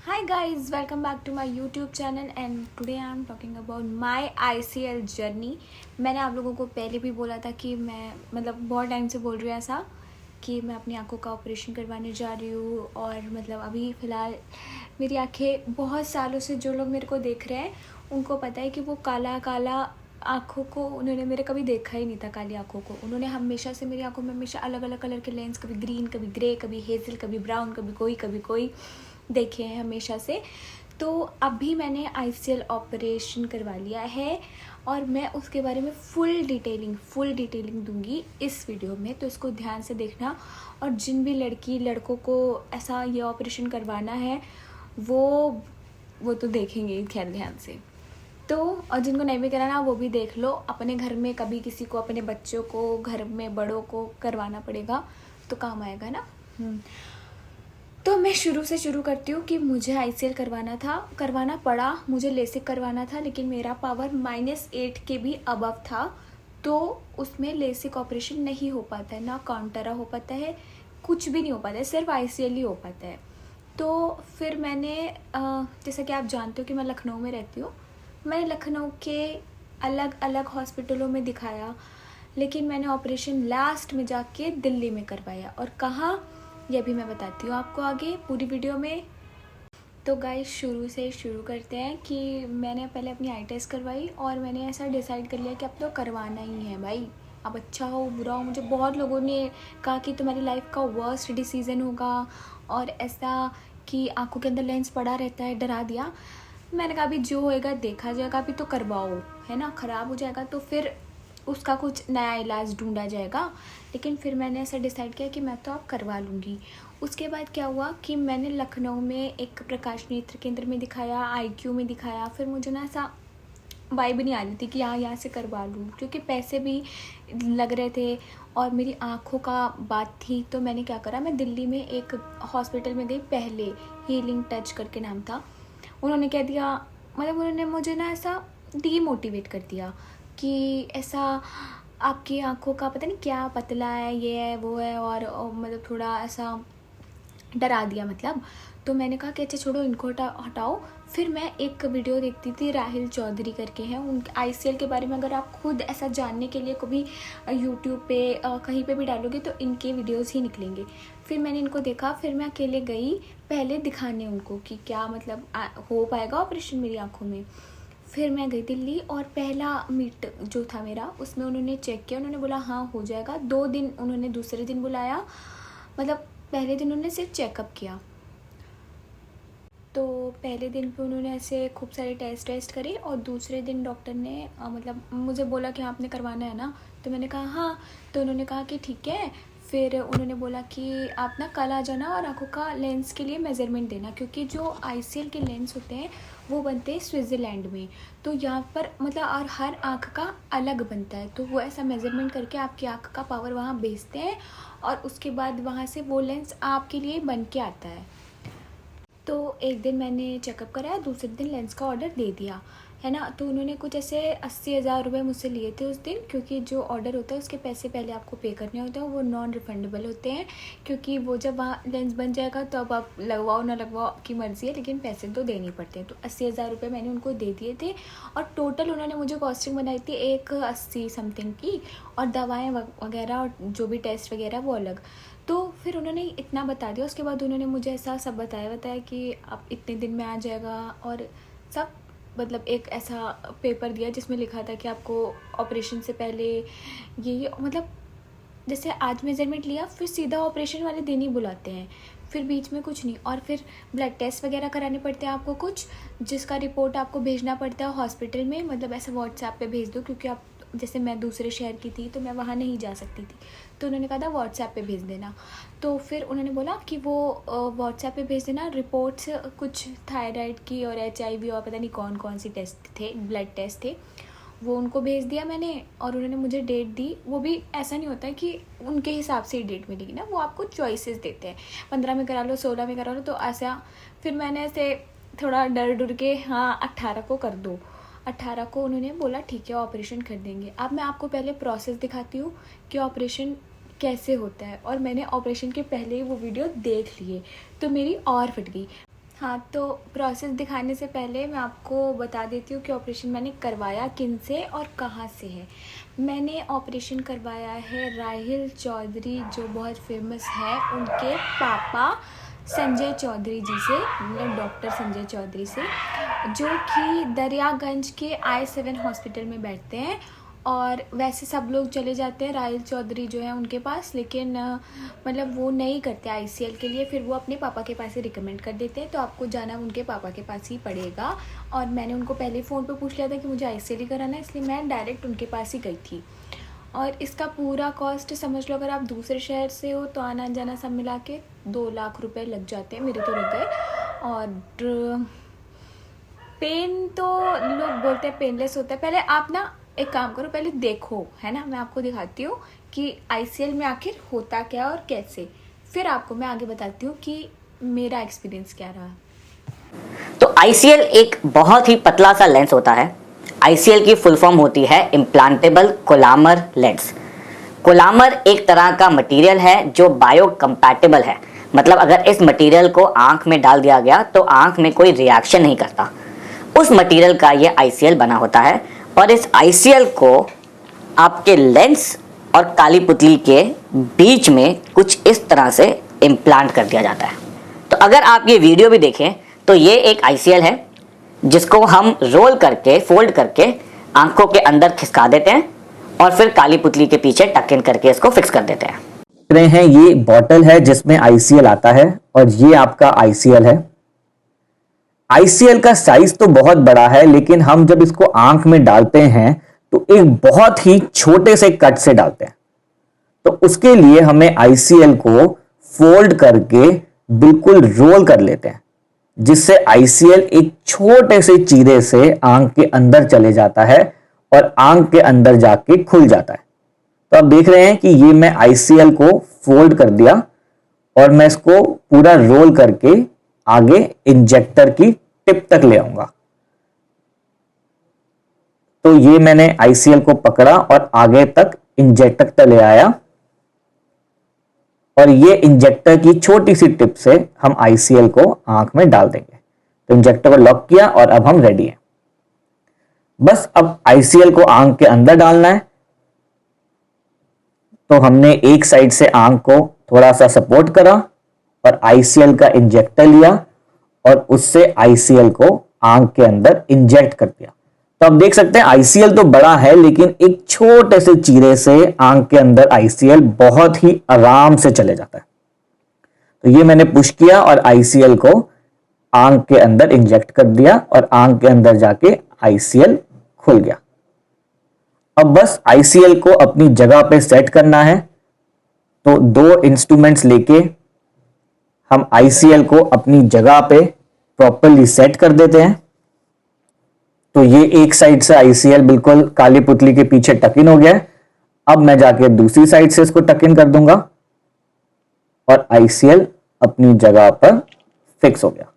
Hi guys, welcome back to my YouTube channel and today I am talking about my ICL journey। मैंने आप लोगों को पहले भी बोला था कि मैं बहुत टाइम से बोल रही हूँ ऐसा कि मैं अपनी आँखों का ऑपरेशन करवाने जा रही हूँ। और अभी फ़िलहाल मेरी आँखें बहुत सालों से जो लोग मेरे को देख रहे हैं उनको पता है कि वो काला काला आँखों को उन्होंने मेरे कभी देखा ही नहीं था। काली आँखों को उन्होंने हमेशा से मेरी आँखों में हमेशा अलग अलग कलर के लेंस, कभी ग्रीन, कभी ग्रे, कभी हेज़ल, कभी ब्राउन, कभी कोई देखे हैं हमेशा से। तो अभी मैंने ICL ऑपरेशन करवा लिया है और मैं उसके बारे में फुल डिटेलिंग दूंगी इस वीडियो में, तो इसको ध्यान से देखना। और जिन भी लड़कों को ऐसा ये ऑपरेशन करवाना है वो तो देखेंगे ही ध्यान से। तो और जिनको नहीं भी कराना वो भी देख लो। अपने घर में कभी किसी को, अपने बच्चों को, घर में बड़ों को करवाना पड़ेगा तो काम आएगा ना। तो मैं शुरू करती हूँ कि मुझे ICL करवाना पड़ा। मुझे लेसिक करवाना था लेकिन मेरा पावर -8 के भी अबव था, तो उसमें लेसिक ऑपरेशन नहीं हो पाता है, ना काउंटरा हो पाता है, कुछ भी नहीं हो पाता है, सिर्फ ICL ही हो पाता है। तो फिर मैंने जैसा कि आप जानते हो कि मैं लखनऊ में रहती हूँ, मैंने लखनऊ के अलग अलग हॉस्पिटलों में दिखाया, लेकिन मैंने ऑपरेशन लास्ट में जाके दिल्ली में करवाया। और कहाँ, ये भी मैं बताती हूँ आपको आगे पूरी वीडियो में। तो गाइस शुरू करते हैं कि मैंने पहले अपनी आई टेस्ट करवाई और मैंने ऐसा डिसाइड कर लिया कि अब तो करवाना ही है भाई। अब अच्छा हो बुरा हो, मुझे बहुत लोगों ने कहा कि तुम्हारी लाइफ का वर्स्ट डिसीज़न होगा और ऐसा कि आंखों के अंदर लेंस पड़ा रहता है, डरा दिया। मैंने कहा अभी जो होएगा देखा जाएगा, अभी तो करवाओ, है ना। ख़राब हो जाएगा तो फिर उसका कुछ नया इलाज ढूंढा जाएगा। लेकिन फिर मैंने ऐसा डिसाइड किया कि मैं तो अब करवा लूँगी। उसके बाद क्या हुआ कि मैंने लखनऊ में एक प्रकाश नेत्र केंद्र में दिखाया, IQ में दिखाया। फिर मुझे ना ऐसा वाइब नहीं आ रही थी कि यहाँ से करवा लूँ, क्योंकि पैसे भी लग रहे थे और मेरी आँखों का बात थी। तो मैंने क्या करा, मैं दिल्ली में एक हॉस्पिटल में गई, पहले हीलिंग टच करके नाम था। उन्होंने कह दिया, उन्होंने मुझे ना ऐसा डीमोटिवेट कर दिया कि ऐसा आपकी आँखों का पता नहीं क्या पतला है, ये है वो है, और थोड़ा ऐसा डरा दिया तो मैंने कहा कि अच्छा छोड़ो इनको हटाओ। फिर मैं एक वीडियो देखती थी, राहिल चौधरी करके हैं, उनके ICL के बारे में अगर आप खुद ऐसा जानने के लिए कभी यूट्यूब पे कहीं पे भी डालोगे तो इनके वीडियोस ही निकलेंगे। फिर मैंने इनको देखा, फिर मैं अकेले गई पहले दिखाने उनको कि क्या हो पाएगा ऑपरेशन मेरी आँखों में। फिर मैं गई दिल्ली और पहला मीट जो था मेरा, उसमें उन्होंने चेक किया, उन्होंने बोला हाँ हो जाएगा। 2 दिन उन्होंने दूसरे दिन बुलाया, पहले दिन उन्होंने सिर्फ चेकअप किया। तो पहले दिन पे उन्होंने ऐसे खूब सारे टेस्ट करे और दूसरे दिन डॉक्टर ने मुझे बोला कि हाँ आपने करवाना है ना। तो मैंने कहा हाँ। तो उन्होंने कहा कि ठीक है। फिर उन्होंने बोला कि आप ना कल आ जाना और आँखों का लेंस के लिए मेज़रमेंट देना, क्योंकि जो ICL के लेंस होते हैं वो बनते हैं स्विट्ज़रलैंड में। तो यहाँ पर और हर आँख का अलग बनता है, तो वो ऐसा मेज़रमेंट करके आपकी आँख का पावर वहाँ भेजते हैं और उसके बाद वहाँ से वो लेंस आपके लिए बन के आता है। तो एक दिन मैंने चेकअप कराया, दूसरे दिन लेंस का ऑर्डर दे दिया, है ना। तो उन्होंने कुछ ऐसे 80,000 रुपये मुझसे लिए थे उस दिन, क्योंकि जो ऑर्डर होता है उसके पैसे पहले आपको पे करने होते हैं, वो नॉन रिफंडेबल होते हैं। क्योंकि वो जब वहाँ लेंस बन जाएगा तो अब आप लगवाओ ना लगवाओ आपकी मर्ज़ी है, लेकिन पैसे तो देने पड़ते हैं। तो 80,000 रुपये मैंने उनको दे दिए थे और टोटल उन्होंने मुझे कॉस्टिंग बनाई थी 180 समथिंग की, और दवाएँ वगैरह और जो भी टेस्ट वगैरह वो अलग। तो फिर उन्होंने इतना बता दिया। उसके बाद उन्होंने मुझे ऐसा सब बताया कि आप इतने दिन में आ जाएगा, और सब एक ऐसा पेपर दिया जिसमें लिखा था कि आपको ऑपरेशन से पहले ये जैसे आज मेज़रमेंट लिया फिर सीधा ऑपरेशन वाले दिन ही बुलाते हैं, फिर बीच में कुछ नहीं। और फिर ब्लड टेस्ट वगैरह कराने पड़ते हैं आपको कुछ, जिसका रिपोर्ट आपको भेजना पड़ता है हॉस्पिटल में, ऐसे व्हाट्सएप पे भेज दो, क्योंकि आप जैसे मैं दूसरे शहर की थी तो मैं वहाँ नहीं जा सकती थी, तो उन्होंने कहा था व्हाट्सएप पे भेज देना। तो फिर उन्होंने बोला कि वो व्हाट्सएप पे भेज देना रिपोर्ट्स, कुछ थायराइड की और HIV और पता नहीं कौन कौन सी टेस्ट थे, ब्लड टेस्ट थे, वो उनको भेज दिया मैंने। और उन्होंने मुझे डेट दी, वो भी ऐसा नहीं होता है कि उनके हिसाब से ही डेट मिलेगी ना, वो आपको चॉइसेस देते हैं, 15 में करा लो, 16 में करा लो, तो ऐसा। फिर मैंने ऐसे थोड़ा डर के हाँ 18 को कर दो। 18 को उन्होंने बोला ठीक है ऑपरेशन कर देंगे। अब मैं आपको पहले प्रोसेस दिखाती हूँ कि ऑपरेशन कैसे होता है, और मैंने ऑपरेशन के पहले ही वो वीडियो देख लिए तो मेरी और फट गई। हाँ, तो प्रोसेस दिखाने से पहले मैं आपको बता देती हूँ कि ऑपरेशन मैंने करवाया किन से और कहाँ से है। मैंने ऑपरेशन करवाया है राहिल चौधरी, जो बहुत फेमस है, उनके पापा संजय चौधरी जी से, मतलब डॉक्टर संजय चौधरी से, जो कि दरियागंज के I7 हॉस्पिटल में बैठते हैं। और वैसे सब लोग चले जाते हैं राहिल चौधरी जो है उनके पास, लेकिन मतलब वो नहीं करते ICL के लिए, फिर वो अपने पापा के पास ही रिकमेंड कर देते हैं। तो आपको जाना उनके पापा के पास ही पड़ेगा। और मैंने उनको पहले फ़ोन पे पूछ लिया था कि मुझे ICL ही कराना है, इसलिए मैं डायरेक्ट उनके पास ही गई थी। और इसका पूरा कॉस्ट समझ लो, अगर आप दूसरे शहर से हो तो आना जाना सब मिला के 2 लाख रुपए लग जाते हैं, मेरे तो लग गए। और पेन तो लोग बोलते हैं पेनलेस होता है। पहले आप ना एक काम करो, पहले देखो, है ना, मैं आपको दिखाती हूँ कि ICL में आखिर होता क्या और कैसे, फिर आपको मैं आगे बताती हूँ कि मेरा एक्सपीरियंस क्या रहा। तो ICL एक बहुत ही पतला सा लेंस होता है। ICL की फुल फॉर्म होती है इम्प्लांटेबल कोलामर लेंस। कोलामर एक तरह का मटेरियल है जो बायो कंपैटिबल है, मतलब अगर इस मटेरियल को आंख में डाल दिया गया तो आंख में कोई रिएक्शन नहीं करता। उस मटेरियल का ये ICL बना होता है और इस ICL को आपके लेंस और काली पुतली के बीच में कुछ इस तरह से इम्प्लांट कर दिया जाता है। तो अगर आप ये वीडियो भी देखें तो ये एक ICL है जिसको हम रोल करके, फोल्ड करके आंखों के अंदर खिसका देते हैं और फिर काली पुतली के पीछे टक इन करके इसको फिक्स कर देते हैं। रहे हैं ये बॉटल है जिसमें ICL आता है और ये आपका ICL है। ICL का साइज तो बहुत बड़ा है, लेकिन हम जब इसको आंख में डालते हैं तो एक बहुत ही छोटे से कट से डालते हैं। तो उसके लिए हमें ICL को फोल्ड करके बिल्कुल रोल कर लेते हैं, जिससे ICL एक छोटे से चीरे से आंख के अंदर चले जाता है और आंख के अंदर जाके खुल जाता है। तो आप देख रहे हैं कि ये मैं ICL को फोल्ड कर दिया और मैं इसको पूरा रोल करके आगे इंजेक्टर की टिप तक ले आऊंगा। तो ये मैंने ICL को पकड़ा और आगे तक इंजेक्टर तक ले आया और ये इंजेक्टर की छोटी सी टिप से हम ICL को आंख में डाल देंगे। तो इंजेक्टर को लॉक किया और अब हम रेडी हैं। बस अब ICL को आंख के अंदर डालना है। तो हमने एक साइड से आंख को थोड़ा सा सपोर्ट करा और ICL का इंजेक्टर लिया और उससे ICL को आंख के अंदर इंजेक्ट कर दिया। तो आप देख सकते हैं ICL तो बड़ा है, लेकिन एक छोटे से चीरे से आंख के अंदर ICL बहुत ही आराम से चले जाता है। तो ये मैंने पुश किया और ICL को आंख के अंदर इंजेक्ट कर दिया और आंख के अंदर जाके ICL खुल गया। अब बस ICL को अपनी जगह पे सेट करना है। तो 2 इंस्ट्रूमेंट्स लेके हम ICL को अपनी जगह पे प्रॉपरली सेट कर देते हैं। तो ये एक साइड से ICL बिल्कुल काली पुतली के पीछे टक इन हो गया है। अब मैं जाके दूसरी साइड से इसको टक इन कर दूंगा और ICL अपनी जगह पर फिक्स हो गया।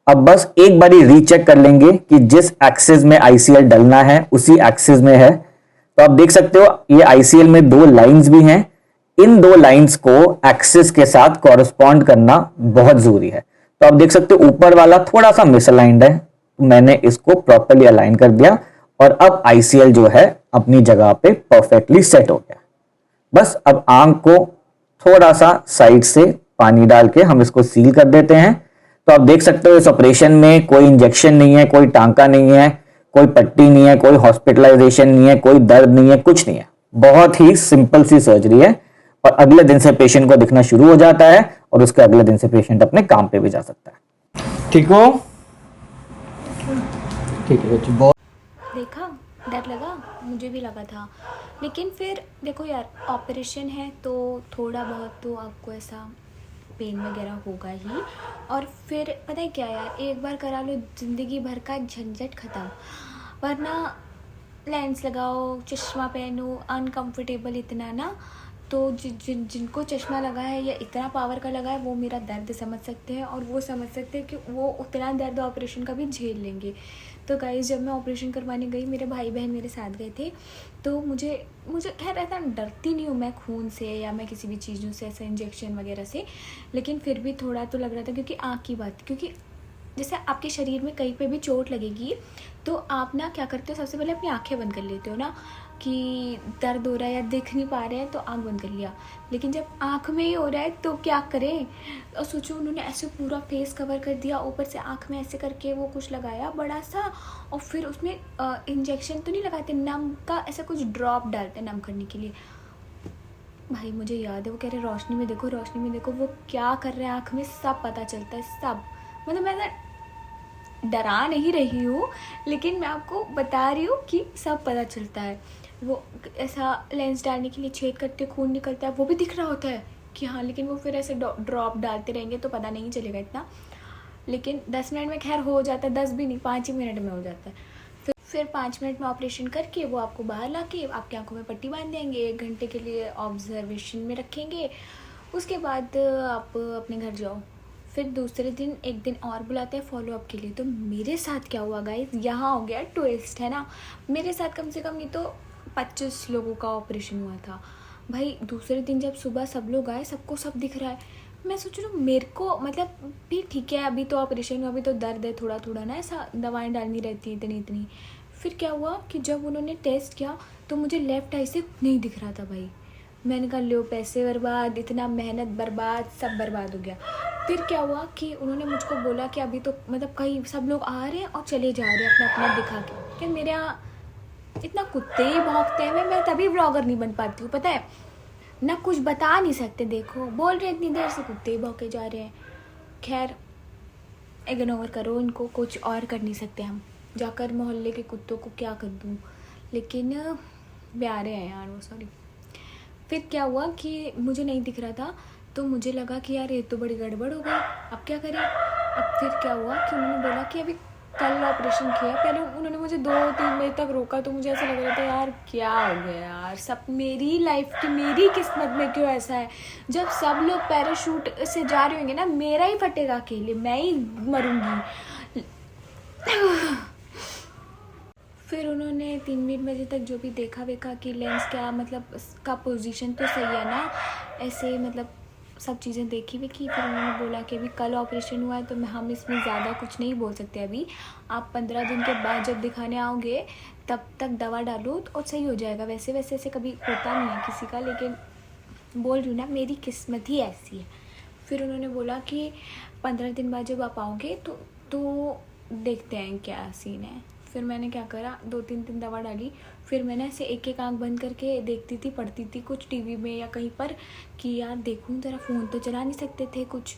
अब बस एक बारी रीचेक कर लेंगे कि जिस एक्सिस में ICL डलना है उसी एक्सिस में है। तो आप देख सकते हो ये ICL में 2 लाइंस भी हैं। इन 2 लाइंस को एक्सिस के साथ कॉरेस्पॉन्ड करना बहुत जरूरी है। तो आप देख सकते हो ऊपर वाला थोड़ा सा मिसअलाइंड है, तो मैंने इसको प्रॉपर्ली अलाइन कर दिया और अब ICL जो है अपनी जगह पे परफेक्टली सेट हो गया। बस अब आंख को थोड़ा सा साइड से पानी डाल के हम इसको सील कर देते हैं। तो आप देख सकते हो इस ऑपरेशन में कोई इंजेक्शन नहीं है, कोई टांका नहीं है, कोई पट्टी नहीं है, कोई हॉस्पिटलाइजेशन नहीं है, कोई दर्द नहीं है, कुछ नहीं है। बहुत ही सिंपल सी सर्जरी है और अगले दिन से पेशेंट को दिखना शुरू हो जाता है और उसके अगले दिन से पेशेंट अपने काम पे भी जा सकता है। ठीक हो? ठीक है बच्चे। बहुत देखा, डर लगा, मुझे भी लगा था, लेकिन फिर देखो यार, ऑपरेशन है तो थोड़ा बहुत तो आपको ऐसा पेन वगैरह होगा ही। और फिर पता है क्या यार, एक बार करा लो ज़िंदगी भर का झंझट ख़त्म। वरना लेंस लगाओ, चश्मा पहनो, अनकंफर्टेबल इतना ना। तो जिनको चश्मा लगा है या इतना पावर का लगा है वो मेरा दर्द समझ सकते हैं और वो समझ सकते हैं कि वो उतना दर्द ऑपरेशन का भी झेल लेंगे। तो गाइस, जब मैं ऑपरेशन करवाने गई, मेरे भाई बहन मेरे साथ गए थे, तो मुझे खैर ऐसा डरती नहीं हूँ मैं खून से या मैं किसी भी चीज़ों से, ऐसा इंजेक्शन वगैरह से, लेकिन फिर भी थोड़ा तो लग रहा था, क्योंकि आँख की बात, क्योंकि जैसे आपके शरीर में कहीं पे भी चोट लगेगी तो आप ना क्या करते हो, सबसे पहले अपनी आंखें बंद कर लेते हो ना कि दर्द हो रहा है या दिख नहीं पा रहे हैं तो आंख बंद कर लिया। लेकिन जब आंख में ही हो रहा है तो क्या करें। और सोचो उन्होंने ऐसे पूरा फेस कवर कर दिया, ऊपर से आंख में ऐसे करके वो कुछ लगाया बड़ा सा, और फिर उसमें इंजेक्शन तो नहीं लगाते, नम का ऐसा कुछ ड्रॉप डालते हैं नम करने के लिए। भाई मुझे याद है वो कह रहे रोशनी में देखो, रोशनी में देखो। वो क्या कर रहे हैं आँख में सब पता चलता है, सब। मतलब मैं डरा नहीं रही हूँ, लेकिन मैं आपको बता रही हूँ कि सब पता चलता है। वो ऐसा लेंस डालने के लिए छेद करते, खून निकलता है, वो भी दिख रहा होता है कि हाँ, लेकिन वो फिर ऐसे ड्रॉप डालते रहेंगे तो पता नहीं चलेगा इतना। लेकिन 10 मिनट में खैर हो जाता है, 10 भी नहीं, 5 ही मिनट में हो जाता है। फिर 5 मिनट में ऑपरेशन करके वो आपको बाहर ला के आपकी आंखों में पट्टी बांध देंगे, 1 घंटे के लिए ऑब्जर्वेशन में रखेंगे। उसके बाद आप अपने घर जाओ। फिर दूसरे दिन एक दिन और बुलाते हैं फॉलोअप के लिए। तो मेरे साथ क्या हुआ गाइस, यहाँ हो गया ट्विस्ट, है ना। मेरे साथ कम से कम नहीं तो 25 लोगों का ऑपरेशन हुआ था भाई। दूसरे दिन जब सुबह सब लोग आए, सबको सब दिख रहा है। मैं सोच रही हूँ मेरे को मतलब भी ठीक है, अभी तो ऑपरेशन हुआ, अभी तो दर्द है थोड़ा थोड़ा ना, ऐसा दवाएं डालनी रहती है इतनी इतनी। फिर क्या हुआ कि जब उन्होंने टेस्ट किया तो मुझे लेफ़्ट आई से नहीं दिख रहा था भाई। मैंने कहा लो पैसे बर्बाद, इतना मेहनत बर्बाद, सब बर्बाद हो गया। फिर क्या हुआ कि उन्होंने मुझको बोला कि अभी तो मतलब कहीं सब लोग आ रहे हैं और चले जा रहे हैं अपना अपना दिखा के। कि मेरे यहाँ इतना कुत्ते ही भौंकते हैं, मैं तभी ब्लॉगर नहीं बन पाती हूँ, पता है ना। कुछ बता नहीं सकते, देखो बोल रहे इतनी देर से कुत्ते ही भौंके जा रहे हैं। खैर इग्नोर करो इनको, कुछ और कर नहीं सकते हम। जाकर मोहल्ले के कुत्तों को क्या कर दूँ, लेकिन प्यारे हैं यार वो, सॉरी। फिर क्या हुआ कि मुझे नहीं दिख रहा था तो मुझे लगा कि यार ये तो बड़ी गड़बड़ हो गई, अब क्या करें। अब फिर क्या हुआ कि उन्होंने बोला कि अभी कल ऑपरेशन किया। पहले उन्होंने मुझे 2-3 बजे तक रोका तो मुझे ऐसा लग रहा था यार क्या हो गया यार, सब मेरी लाइफ की मेरी किस्मत में क्यों ऐसा है। जब सब लोग पैराशूट से जा रहे होंगे ना, मेरा ही फटेगा अकेले, मैं ही मरूंगी। फिर उन्होंने 3 बजे तक जो भी देखा वेखा कि लेंस क्या मतलब इसका पोजीशन तो सही है ना, ऐसे मतलब सब चीज़ें देखी वेखी। फिर उन्होंने बोला कि अभी कल ऑपरेशन हुआ है तो हम इसमें ज़्यादा कुछ नहीं बोल सकते अभी। आप 15 दिन के बाद जब दिखाने आओगे तब तक दवा डालो और सही हो जाएगा। वैसे वैसे ऐसे कभी होता नहीं है किसी का, लेकिन बोल रही हूँ ना मेरी किस्मत ही ऐसी है। फिर उन्होंने बोला कि 15 दिन बाद जब आप आओगे तो देखते हैं क्या सीन है। फिर मैंने क्या करा, 2-3 दिन दवा डाली। फिर मैंने ऐसे एक एक आंख बंद करके देखती थी, पढ़ती थी कुछ टीवी में या कहीं पर कि यार देखूं ज़रा, फ़ोन तो चला नहीं सकते थे कुछ,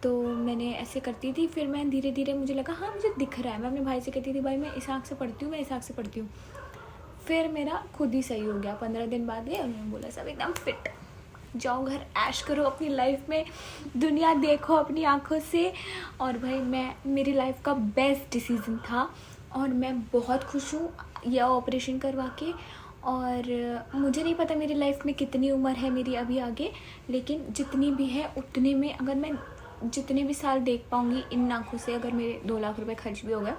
तो मैंने ऐसे करती थी। फिर मैं धीरे धीरे मुझे लगा हाँ मुझे दिख रहा है। मैं अपने भाई से कहती थी भाई मैं इस आँख से पढ़ती हूँ, मैं इस आँख से पढ़ती हूँ। फिर मेरा खुद ही सही हो गया। 15 दिन बाद गए, उन्होंने बोला सब एकदम फिट, जाओ घर ऐश करो अपनी लाइफ में, दुनिया देखो अपनी आंखों से। और भाई मेरी लाइफ का बेस्ट डिसीज़न था और मैं बहुत खुश हूँ यह ऑपरेशन करवा के। और मुझे नहीं पता मेरी लाइफ में कितनी उम्र है मेरी अभी आगे, लेकिन जितनी भी है उतने में अगर मैं जितने भी साल देख पाऊँगी इन आँखों से, अगर मेरे 2 लाख रुपए खर्च भी हो गए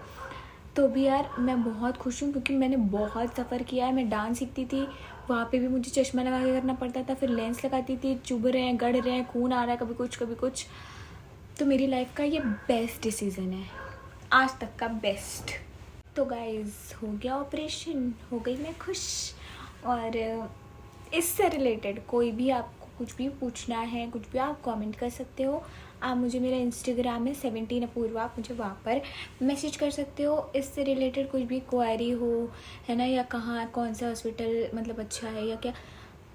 तो भी यार मैं बहुत खुश हूँ। क्योंकि मैंने बहुत सफ़र किया है। मैं डांस सीखती थी, वहाँ पे भी मुझे चश्मा लगा के करना पड़ता था, फिर लेंस लगाती थी, चुभ रहे हैं, गड़ रहे हैं, खून आ रहा है, कभी कुछ कभी कुछ। तो मेरी लाइफ का ये बेस्ट डिसीज़न है, आज तक का बेस्ट। तो गाइज़ हो गया ऑपरेशन, हो गई मैं खुश। और इससे रिलेटेड कोई भी आपको कुछ भी पूछना है, कुछ भी आप कमेंट कर सकते हो। आप मुझे मेरा इंस्टाग्राम है 17 अपूर्वा, आप मुझे वहाँ पर मैसेज कर सकते हो। इससे रिलेटेड कुछ भी क्वेरी हो, है ना, या कहाँ कौन सा हॉस्पिटल मतलब अच्छा है या क्या।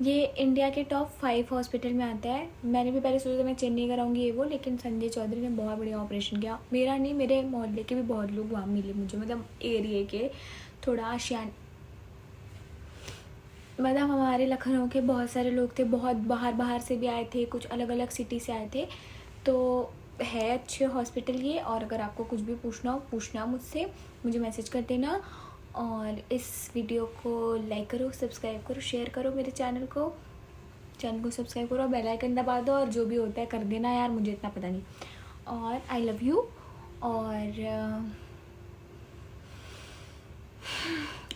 ये इंडिया के टॉप 5 हॉस्पिटल में आता है। मैंने भी पहले सोचा था मैं चेन्नई कराऊंगी ये वो, लेकिन संजय चौधरी ने बहुत बढ़िया ऑपरेशन किया। मेरा नहीं, मेरे मोहल्ले के भी बहुत लोग वहाँ मिले मुझे, मतलब एरिया के थोड़ा आशियान, मतलब हमारे लखनऊ के बहुत सारे लोग थे, बहुत बाहर से भी आए थे, कुछ अलग अलग सिटी से आए थे। तो है अच्छे हॉस्पिटल ये। और अगर आपको कुछ भी पूछना मुझसे, मुझे मैसेज कर देना। और इस वीडियो को लाइक करो, सब्सक्राइब करो, शेयर करो मेरे चैनल को सब्सक्राइब करो, बेल आइकन दबा दो, और जो भी होता है कर देना यार, मुझे इतना पता नहीं। और आई लव यू। और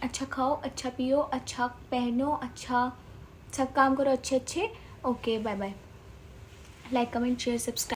अच्छा खाओ, अच्छा पियो, अच्छा पहनो, अच्छा सब काम करो अच्छे। Okay bye bye. Like comment share subscribe.